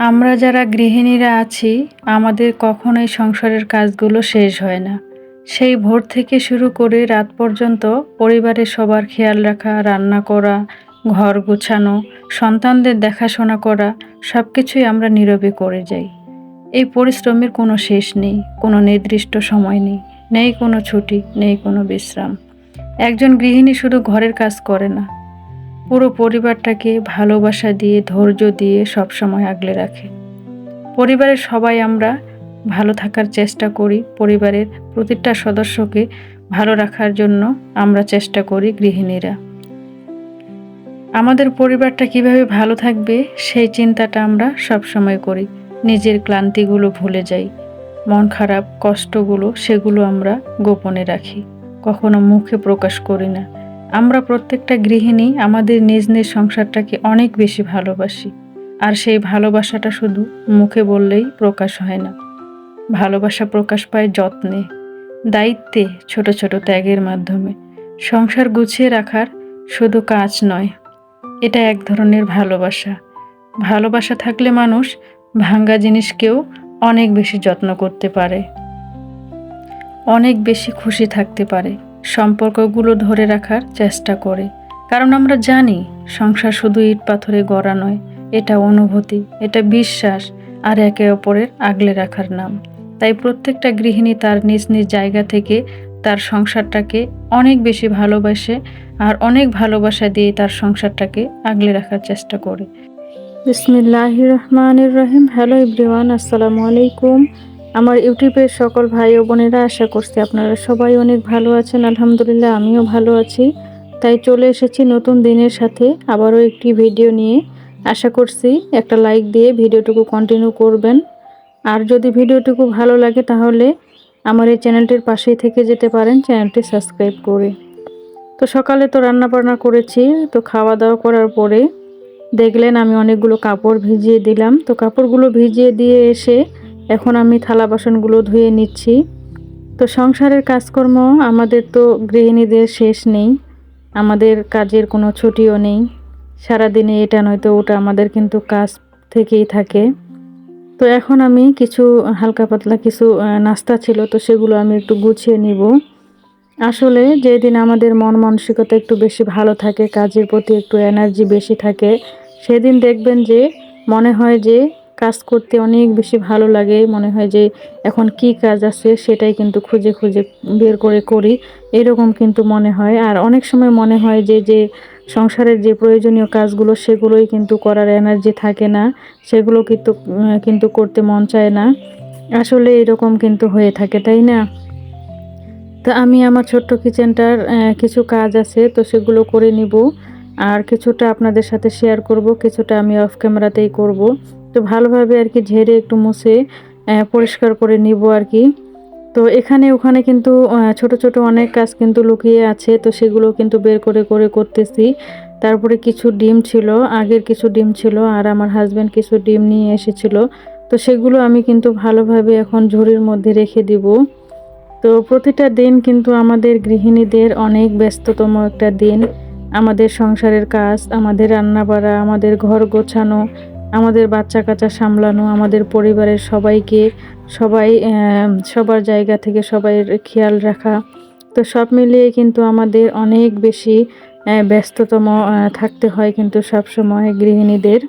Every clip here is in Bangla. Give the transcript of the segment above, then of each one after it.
আমরা যারা গৃহিণীরা আছি, আমাদের কখনোই সংসারের কাজগুলো শেষ হয় না। সেই ভোর থেকে শুরু করে রাত পর্যন্ত পরিবারের সবার খেয়াল রাখা, রান্না করা, ঘর গোছানো, সন্তানদের দেখাশোনা করা সবকিছুই আমরা নীরবে করে যাই। এই পরিশ্রমের কোনো শেষ নেই, কোনো নির্দিষ্ট সময় নেই, নেই কোনো ছুটি, নেই কোনো বিশ্রাম। একজন গৃহিণী শুধু ঘরের কাজ করে না, পুরো পরিবারটাকে ভালোবাসা দিয়ে, ধৈর্য দিয়ে সবসময় আগলে রাখে। পরিবারের সবাই আমরা ভালো থাকার চেষ্টা করি। পরিবারের প্রতিটা সদস্যকে ভালো রাখার জন্য আমরা চেষ্টা করি গৃহিণীরা। আমাদের পরিবারটা কিভাবে ভালো থাকবে সেই চিন্তাটা আমরা সবসময় করি। নিজের ক্লান্তিগুলো ভুলে যাই। মন খারাপ, কষ্টগুলো সেগুলো আমরা গোপনে রাখি। কখনো মুখে প্রকাশ করি না। আমরা প্রত্যেকটা গৃহিণী আমাদের নিজ নিজ সংসারটাকে অনেক বেশি ভালোবাসি। আর সেই ভালোবাসাটা শুধু মুখে বললেই প্রকাশ হয় না। ভালোবাসা প্রকাশ পায় যত্নে, দায়িত্বে, ছোট ছোট ত্যাগের মাধ্যমে। সংসার গুছিয়ে রাখার শুধু কাজ নয়, এটা এক ধরনের ভালোবাসা। ভালোবাসা থাকলে মানুষ ভাঙ্গা জিনিসকেও অনেক বেশি যত্ন করতে পারে, অনেক বেশি খুশি থাকতে পারে, সম্পর্কগুলো ধরে রাখার চেষ্টা করে। কারণ আমরা জানি সংসার শুধু ইট পাথরে গড়া নয়, এটা অনুভূতি, এটা বিশ্বাস আর একে অপরের আগলে রাখার নাম। তাই প্রত্যেকটা গৃহিণী তার নিজ নিজ জায়গা থেকে তার সংসারটাকে অনেক বেশি ভালোবাসে আর অনেক ভালোবাসা দিয়ে তার সংসারটাকে আগলে রাখার চেষ্টা করে। বিসমিল্লাহির রহমানির রহিম। হ্যালো এভরিওয়ান, আসসালামু আলাইকুম। আমার ইউটিউবের সকল ভাই ও বোনেরা, আশা করছি আপনারা সবাই অনেক ভালো আছেন। আলহামদুলিল্লাহ, আমিও ভালো আছি। তাই চলে এসেছি নতুন দিনের সাথে আবারও একটি ভিডিও নিয়ে। আশা করছি একটা লাইক দিয়ে ভিডিওটুকু কন্টিনিউ করবেন। আর যদি ভিডিওটুকু ভালো লাগে তাহলে আমার এই চ্যানেলটির পাশেই থেকে যেতে পারেন, চ্যানেলটি সাবস্ক্রাইব করে। তো সকালে তো রান্না বান্না করেছি, তো খাওয়া দাওয়া করার পরে দেখলেন আমি অনেকগুলো কাপড় ভিজিয়ে দিলাম। তো কাপড়গুলো ভিজিয়ে দিয়ে এসে এখন আমি থালা বাসনগুলো ধুয়ে নিচ্ছি। তো সংসারের কাজকর্ম আমাদের তো গৃহিণীদের শেষ নেই, আমাদের কাজের কোনো ছুটিও নেই। সারাদিনে এটা নয়তো ওটা আমাদের কিন্তু কাজ থেকেই থাকে। তো এখন আমি কিছু হালকা পাতলা কিছু নাস্তা ছিল, তো সেগুলো আমি একটু গুছিয়ে নিব। আসলে যেদিন আমাদের মন মানসিকতা একটু বেশি ভালো থাকে, কাজের প্রতি একটু এনার্জি বেশি থাকে, সেদিন দেখবেন যে মনে হয় যে কাজ করতে অনেক বেশি ভালো লাগে। মনে হয় যে এখন কি কাজ আছে সেটাই কিন্তু খুঁজে খুঁজে বের করে করি, এরকম কিন্তু মনে হয়। আর অনেক সময় মনে হয় যে যে সংসারের যে প্রয়োজনীয় কাজগুলো সেগুলোই কিন্তু করার এনার্জি থাকে না, সেগুলো কিন্তু করতে মন চায় না। আসলে এরকম কিন্তু হয়ে থাকে, তাই না? তো আমি আমার ছোট্ট কিচেনটার কিছু কাজ আছে, তো সেগুলো করে নিব। আর কিছুটা আপনাদের সাথে শেয়ার করব, কিছুটা আমি অফ ক্যামেরাতেই করব। তো ভালোভাবে আর কি ঝেড়ে একটু মুছে পরিষ্কার করে নিব আর কি। তো এখানে ওখানে কিন্তু ছোট ছোট অনেক কাজ কিন্তু লুকিয়ে আছে, তো সেগুলো কিন্তু বের করে করে করতেছি। তারপরে কিছু ডিম ছিল, আগের কিছু ডিম ছিল, আর আমার হাজব্যান্ড কিছু ডিম নিয়ে এসেছিল। তো সেগুলো আমি কিন্তু ভালোভাবে এখন ঝুড়ির মধ্যে রেখে দিব। তো প্রতিটা দিন কিন্তু আমাদের গৃহিণীদের অনেক ব্যস্ততম একটা দিন। আমাদের সংসারের কাজ, আমাদের রান্না বাড়া, আমাদের ঘর গোছানো, আমাদের বাচ্চা কাচ্চা সামলানো, আমাদের পরিবারের সবাইকে সবার জায়গা থেকে সবাইয়ের খেয়াল রাখা। তো সব মিলিয়ে কিন্তু আমাদের অনেক বেশি ব্যস্ততম থাকতে হয় কিন্তু সব সময় গৃহিণীদের।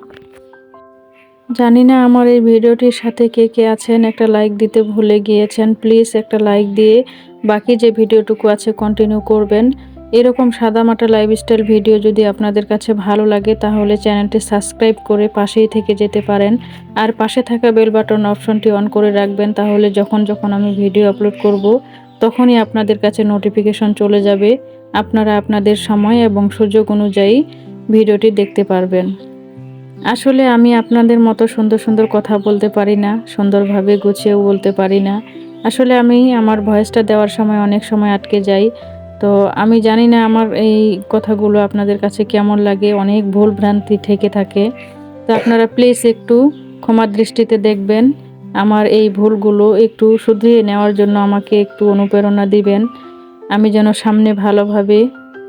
জানি না আমার এই ভিডিওটির সাথে কে কে আছেন, একটা লাইক দিতে ভুলে গিয়েছেন। প্লিজ একটা লাইক দিয়ে বাকি যে ভিডিওটুকু আছে কন্টিনিউ করবেন। এরকম সাদামাটা লাইফস্টাইল ভিডিও যদি আপনাদের কাছে ভালো লাগে তাহলে চ্যানেলটি সাবস্ক্রাইব করে পাশেই থেকে যেতে পারেন। আর পাশে থাকা বেল বাটন অপশনটি অন করে রাখবেন, তাহলে যখন যখন আমি ভিডিও আপলোড করব তখনই আপনাদের কাছে নোটিফিকেশন চলে যাবে। আপনারা আপনাদের সময় এবং সুযোগ অনুযায়ী ভিডিওটি দেখতে পারবেন। আসলে আমি আপনাদের মতো সুন্দর সুন্দর কথা বলতে পারি না, সুন্দরভাবে গুছিয়েও বলতে পারি না। আসলে আমি আমার ভয়েসটা দেওয়ার সময় অনেক সময় আটকে যাই। তো আমি জানি না আমার এই কথাগুলো আপনাদের কাছে কেমন লাগে, অনেক ভুল ভ্রান্তি থেকে থাকে। তো আপনারা প্লিজ একটু ক্ষমা দৃষ্টিতে দেখবেন। আমার এই ভুলগুলো একটু শুধরিয়ে নেওয়ার জন্য আমাকে একটু অনুপ্রেরণা দিবেন, আমি যেন সামনে ভালোভাবে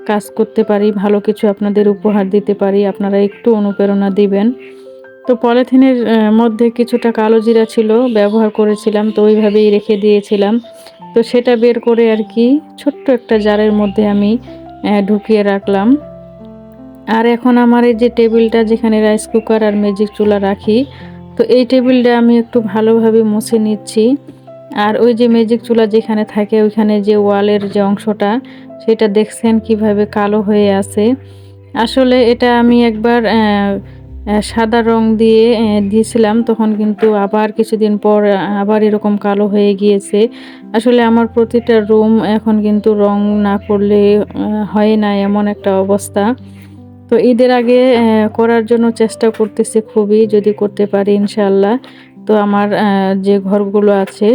কাজ করতে পারি, ভালো কিছু আপনাদের উপহার দিতে পারি। আপনারা একটু অনুপ্রেরণা দিবেন। তো পলিথিনের মধ্যে কিছুটা কালো জিরা ছিল, ব্যবহার করেছিলাম, তো ওইভাবেই রেখে দিয়েছিলাম। তো সেটা বের করে আর কি ছোট্ট একটা জারের মধ্যে আমি ঢুকিয়ে রাখলাম। আর এখন আমার এই যে টেবিলটা যেখানে রাইস কুকার আর ম্যাজিক চুলা রাখি, তো এই টেবিলটা আমি একটু ভালোভাবে মুছে নিচ্ছি। আর ওই যে ম্যাজিক চুলা যেখানে থাকে ওইখানে যে ওয়ালের যে অংশটা, সেটা দেখছেন কিভাবে কালো হয়ে আছে। আসলে এটা আমি একবার সাদা রং দিয়ে দিয়েছিলাম, তখন কিন্তু আবার কিছুদিন পর আবার এরকম কালো হয়ে গিয়েছে। আসলে আমার প্রতিটা রুম এখন কিন্তু রং না করলে হয় না, এমন একটা অবস্থা। তো ঈদের আগে করার জন্য চেষ্টা করতেছি খুবই, যদি করতে পারি ইনশাআল্লাহ। তো আমার যে ঘরগুলো আছে,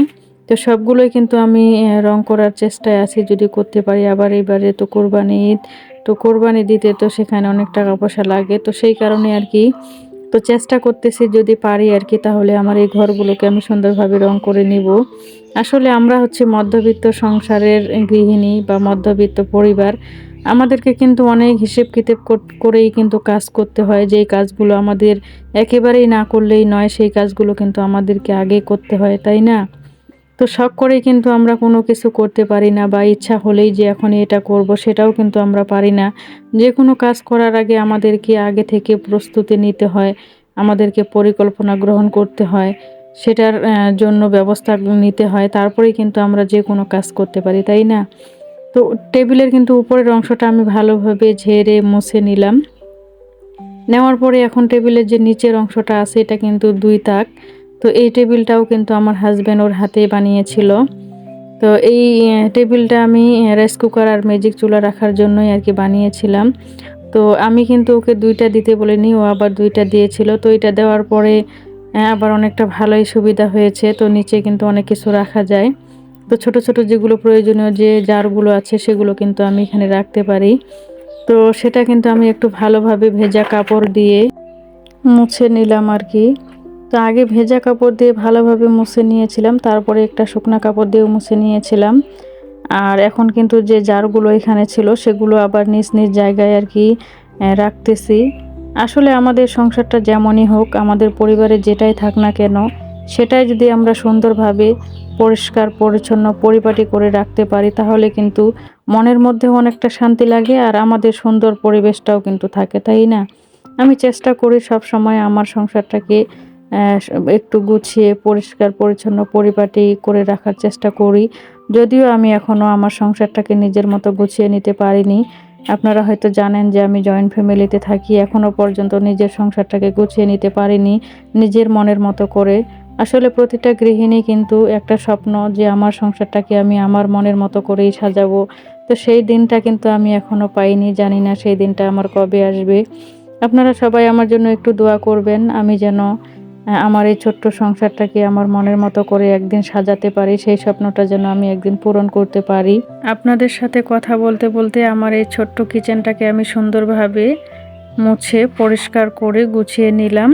তো সবগুলোই কিন্তু আমি রং করার চেষ্টায় আছি, যদি করতে পারি। আবার এবারে তো কোরবানি ঈদ, তো কোরবানি দিতে তো সেখানে অনেক টাকা পয়সা লাগে, তো সেই কারণে আর কি তো চেষ্টা করতেছি যদি পারি আর কি, তাহলে আমার এই ঘরগুলোকে আমি সুন্দরভাবে রং করে নিব। আসলে আমরা হচ্ছে মধ্যবিত্ত সংসারের গৃহিণী বা মধ্যবিত্ত পরিবার, আমাদেরকে কিন্তু অনেক হিসেব কিতাব করেই কিন্তু কাজ করতে হয়। যেই কাজগুলো আমাদের একেবারেই না করলেই নয়, সেই কাজগুলো কিন্তু আমাদেরকে আগে করতে হয়, তাই না? তো শখ করেই কিন্তু আমরা কোনো কিছু করতে পারি না, বা ইচ্ছা হলেই যে এখন এটা করব সেটাও কিন্তু আমরা পারি না। যে কোনো কাজ করার আগে আমাদেরকে আগে থেকে প্রস্তুতি নিতে হয়, আমাদেরকে পরিকল্পনা গ্রহণ করতে হয়, সেটার জন্য ব্যবস্থা নিতে হয়, তারপরেই কিন্তু আমরা যে কোনো কাজ করতে পারি, তাই না? তো টেবিলের কিন্তু উপরের অংশটা আমি ভালোভাবে ঝেড়ে মুছে নিলাম। নেওয়ার পরে এখন টেবিলের যে নিচের অংশটা আছে এটা কিন্তু ২ তাক। তো এই টেবিলটাও কিন্তু আমার হাসব্যান্ড ওর হাতেই বানিয়েছিল। তো এই টেবিলটা আমি রাইস কুকার আর ম্যাজিক চুলা রাখার জন্যই আর কি বানিয়েছিলাম। তো আমি কিন্তু ওকে ২ টা দিতে বলিনি, ও আবার ২ টা দিয়েছিল। তো এটা দেওয়ার পরে আবার অনেকটা ভালোই সুবিধা হয়েছে। তো নিচে কিন্তু অনেক কিছু রাখা যায়। তো ছোট, ছোট যেগুলো প্রয়োজনীয় যে জারগুলো আছে সেগুলো কিন্তু আমি এখানে রাখতে পারি। তো সেটা কিন্তু আমি একটু ভালোভাবে ভেজা কাপড় দিয়ে মুছে নিলাম আর কি। তো আগে ভেজা কাপড় দিয়ে ভালোভাবে মুছে নিয়েছিলাম, তারপরে একটা শুকনা কাপড় দিয়েও মুছে নিয়েছিলাম। আর এখন কিন্তু যে জারগুলো এখানে ছিল সেগুলো আবার নিজ নিজ জায়গায় আর কি রাখতেছি। আসলে আমাদের সংসারটা যেমনই হোক, আমাদের পরিবারে যেটাই থাক না কেন, সেটাই যদি আমরা সুন্দরভাবে পরিষ্কার পরিচ্ছন্ন পরিপাটি করে রাখতে পারি, তাহলে কিন্তু মনের মধ্যেও অনেকটা শান্তি লাগে, আর আমাদের সুন্দর পরিবেশটাও কিন্তু থাকে, তাই না? আমি চেষ্টা করি সব সময় আমার সংসারটাকে একটু গুছিয়ে পরিষ্কার পরিচ্ছন্ন পরিপাটি করে রাখার চেষ্টা করি। যদিও আমি এখনও আমার সংসারটাকে নিজের মতো গুছিয়ে নিতে পারিনি। আপনারা হয়তো জানেন যে আমি জয়েন্ট ফ্যামিলিতে থাকি। এখনও পর্যন্ত নিজের সংসারটাকে গুছিয়ে নিতে পারিনি নিজের মনের মতো করে। আসলে প্রতিটা গৃহিণী কিন্তু একটা স্বপ্ন যে আমার সংসারটাকে আমি আমার মনের মতো করেই সাজাবো। তো সেই দিনটা কিন্তু আমি এখনও পাইনি। জানি না সেই দিনটা আমার কবে আসবে। আপনারা সবাই আমার জন্য একটু দোয়া করবেন, আমি যেন আমার এই ছোট্ট সংসারটাকে আমার মনের মতো করে একদিন সাজাতে পারি। সেই স্বপ্নটা যেন আমি একদিন পূরণ করতে পারি। আপনাদের সাথে কথা বলতে বলতে আমার এই ছোট্ট কিচেনটাকে আমি সুন্দরভাবে মুছে পরিষ্কার করে গুছিয়ে নিলাম।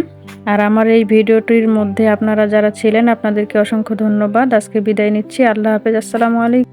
আর আমার এই ভিডিওটির মধ্যে আপনারা যারা ছিলেন আপনাদেরকে অসংখ্য ধন্যবাদ। আজকে বিদায় নিচ্ছি। আল্লাহ হাফেজ। আসসালামু আলাইকুম।